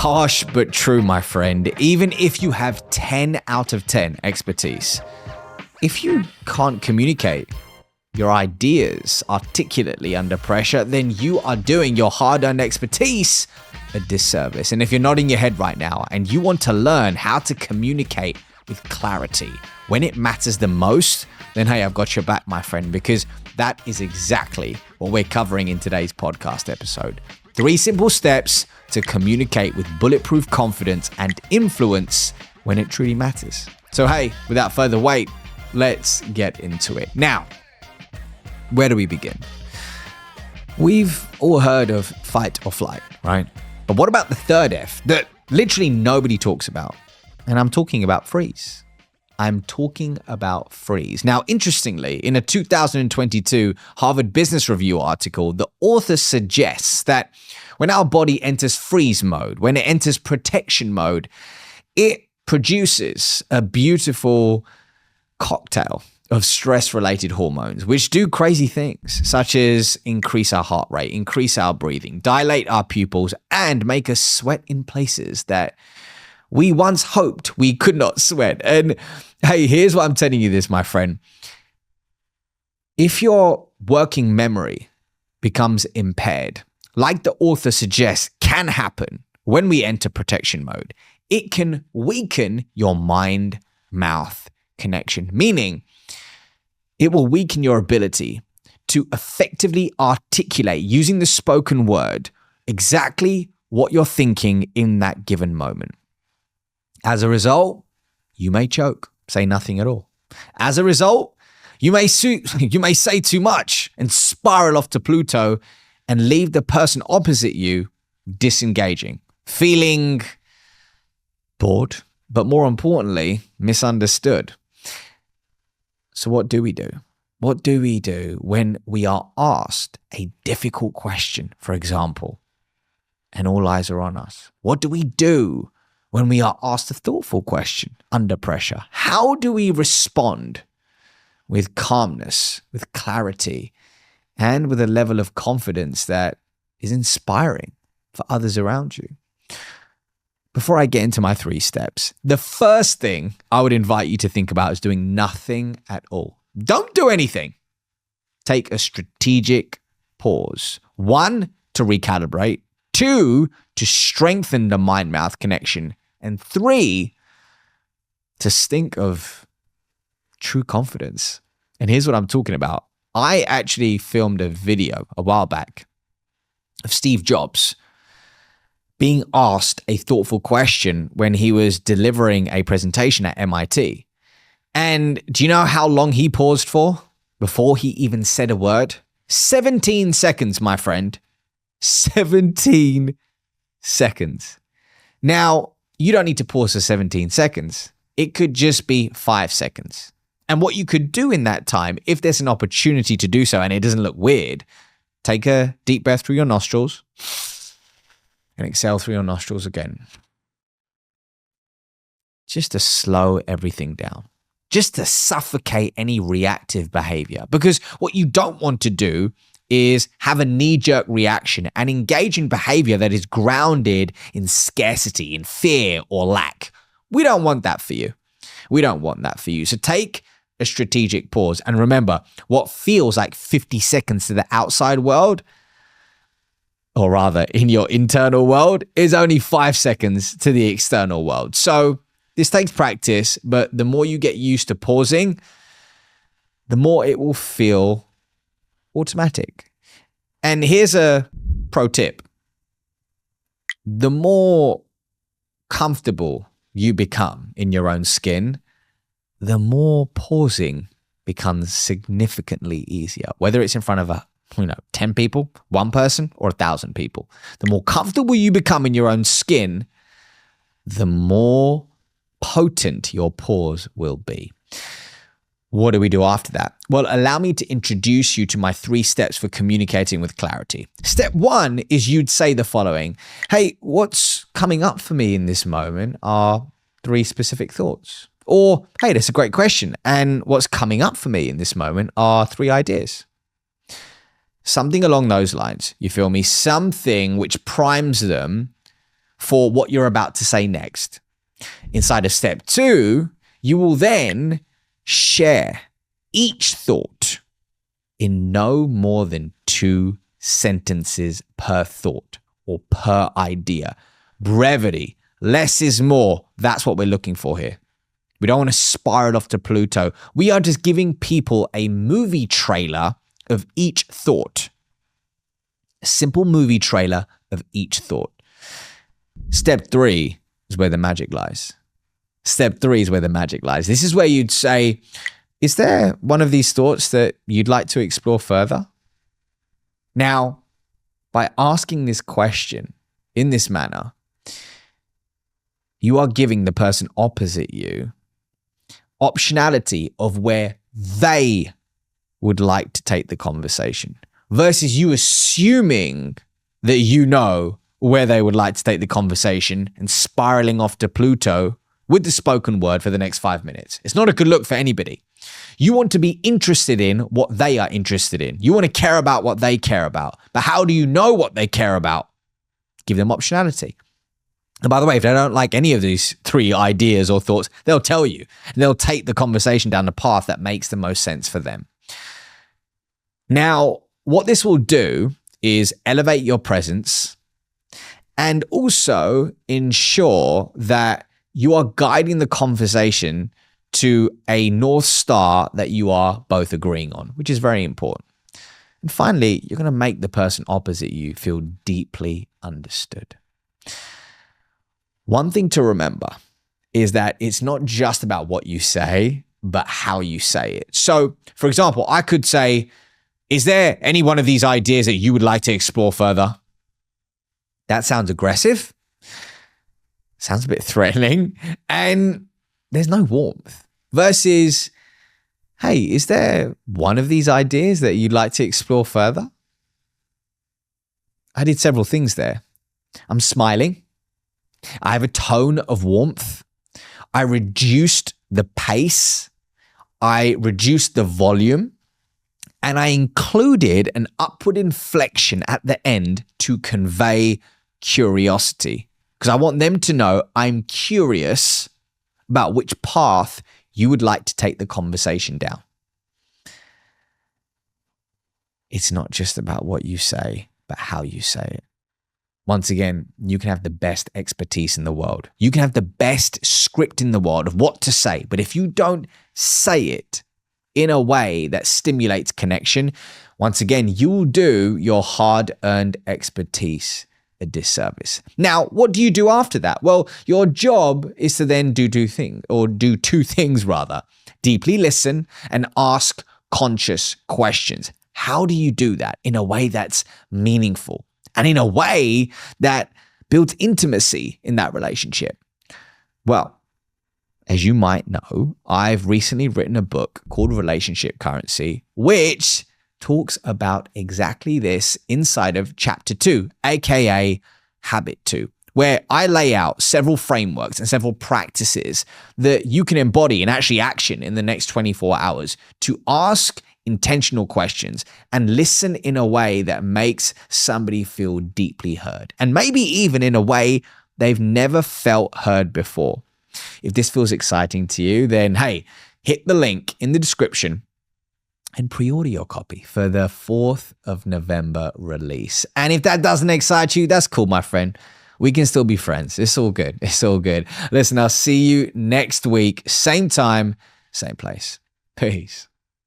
harsh but true, my friend. Even if you have 10 out of 10 expertise, if you can't communicate your ideas articulately under pressure, then you are doing your hard-earned expertise a disservice. And if you're nodding your head right now and you want to learn how to communicate with clarity when it matters the most, then hey, I've got your back, my friend, because that is exactly what we're covering in today's podcast episode. 3 simple steps to communicate with bulletproof confidence and influence when it truly matters. So hey, without further wait, let's get into it. Now, where do we begin? We've all heard of fight or flight, right? But what about the third F that literally nobody talks about? And I'm talking about freeze. I'm talking about freeze. Now, interestingly, in a 2022 Harvard Business Review article, the author suggests that when our body enters freeze mode, when it enters protection mode, it produces a beautiful cocktail of stress-related hormones, which do crazy things, such as increase our heart rate, increase our breathing, dilate our pupils, and make us sweat in places that we once hoped we could not sweat. And hey, here's what I'm telling you this, my friend. If your working memory becomes impaired, like the author suggests can happen when we enter protection mode, it can weaken your mind-mouth connection, meaning it will weaken your ability to effectively articulate using the spoken word exactly what you're thinking in that given moment. As a result, you may choke, say nothing at all. As a result, you may say too much and spiral off to Pluto and leave the person opposite you disengaging, feeling bored, but more importantly, misunderstood. So what do we do? What do we do when we are asked a difficult question, for example, and all eyes are on us? What do we do when we are asked a thoughtful question under pressure? How do we respond with calmness, with clarity, and with a level of confidence that is inspiring for others around you? Before I get into my 3 steps, the first thing I would invite you to think about is doing nothing at all. Don't do anything. Take a strategic pause. 1, to recalibrate. 2, to strengthen the mind-mouth connection. And 3, to think of true confidence. And here's what I'm talking about. I actually filmed a video a while back of Steve Jobs being asked a thoughtful question when he was delivering a presentation at MIT. And do you know how long he paused for before he even said a word? 17 seconds, my friend. 17 seconds. Now, you don't need to pause for 17 seconds. It could just be 5 seconds. And what you could do in that time, if there's an opportunity to do so and it doesn't look weird, take a deep breath through your nostrils and exhale through your nostrils again. Just to slow everything down. Just to suffocate any reactive behavior. Because what you don't want to do is have a knee-jerk reaction and engage in behavior that is grounded in scarcity, in fear, or lack. We don't want that for you. We don't want that for you. So take a strategic pause. And remember, what feels like 50 seconds to the outside world, or rather in your internal world, is only 5 seconds to the external world. So this takes practice, but the more you get used to pausing, the more it will feel automatic. And here's a pro tip. The more comfortable you become in your own skin, the more pausing becomes significantly easier. Whether it's in front of 10 people, 1 person, or 1,000 people. The more comfortable you become in your own skin, the more potent your pause will be. What do we do after that? Well, allow me to introduce you to my 3 steps for communicating with clarity. Step 1 is you'd say the following. Hey, what's coming up for me in this moment are 3 specific thoughts. Or, hey, that's a great question. And what's coming up for me in this moment are 3 ideas. Something along those lines, you feel me? Something which primes them for what you're about to say next. Inside of step 2, you will then share each thought in no more than 2 sentences per thought or per idea. Brevity, less is more. That's what we're looking for here. We don't want to spiral off to Pluto. We are just giving people a movie trailer of each thought. A simple movie trailer of each thought. Step 3 is where the magic lies. Step 3 is where the magic lies. This is where you'd say, is there one of these thoughts that you'd like to explore further? Now, by asking this question in this manner, you are giving the person opposite you optionality of where they would like to take the conversation versus you assuming that you know where they would like to take the conversation and spiraling off to Pluto with the spoken word for the next 5 minutes. It's not a good look for anybody. You want to be interested in what they are interested in. You want to care about what they care about. But how do you know what they care about? Give them optionality. And by the way, if they don't like any of these 3 ideas or thoughts, they'll tell you. They'll take the conversation down the path that makes the most sense for them. Now, what this will do is elevate your presence and also ensure that you are guiding the conversation to a North Star that you are both agreeing on, which is very important. And finally, you're going to make the person opposite you feel deeply understood. One thing to remember is that it's not just about what you say, but how you say it. So, for example, I could say, is there any one of these ideas that you would like to explore further? That sounds aggressive. Sounds a bit threatening. And there's no warmth. Versus, hey, is there one of these ideas that you'd like to explore further? I did several things there. I'm smiling. I have a tone of warmth. I reduced the pace. I reduced the volume. And I included an upward inflection at the end to convey curiosity. Because I want them to know I'm curious about which path you would like to take the conversation down. It's not just about what you say, but how you say it. Once again, you can have the best expertise in the world. You can have the best script in the world of what to say. But if you don't say it in a way that stimulates connection, once again, you will do your hard-earned expertise a disservice. Now, what do you do after that? Well, your job is to then do two things. Deeply listen and ask conscious questions. How do you do that in a way that's meaningful and in a way that builds intimacy in that relationship? Well, as you might know, I've recently written a book called Relationship Currency, which talks about exactly this inside of chapter 2, aka habit 2, where I lay out several frameworks and several practices that you can embody and actually action in the next 24 hours to ask intentional questions and listen in a way that makes somebody feel deeply heard, and maybe even in a way they've never felt heard before. If this feels exciting to you, then hey, hit the link in the description and pre-order your copy for the 4th of November release. And if that doesn't excite you, that's cool, my friend. We can still be friends. It's all good. It's all good. Listen, I'll see you next week. Same time, same place. Peace.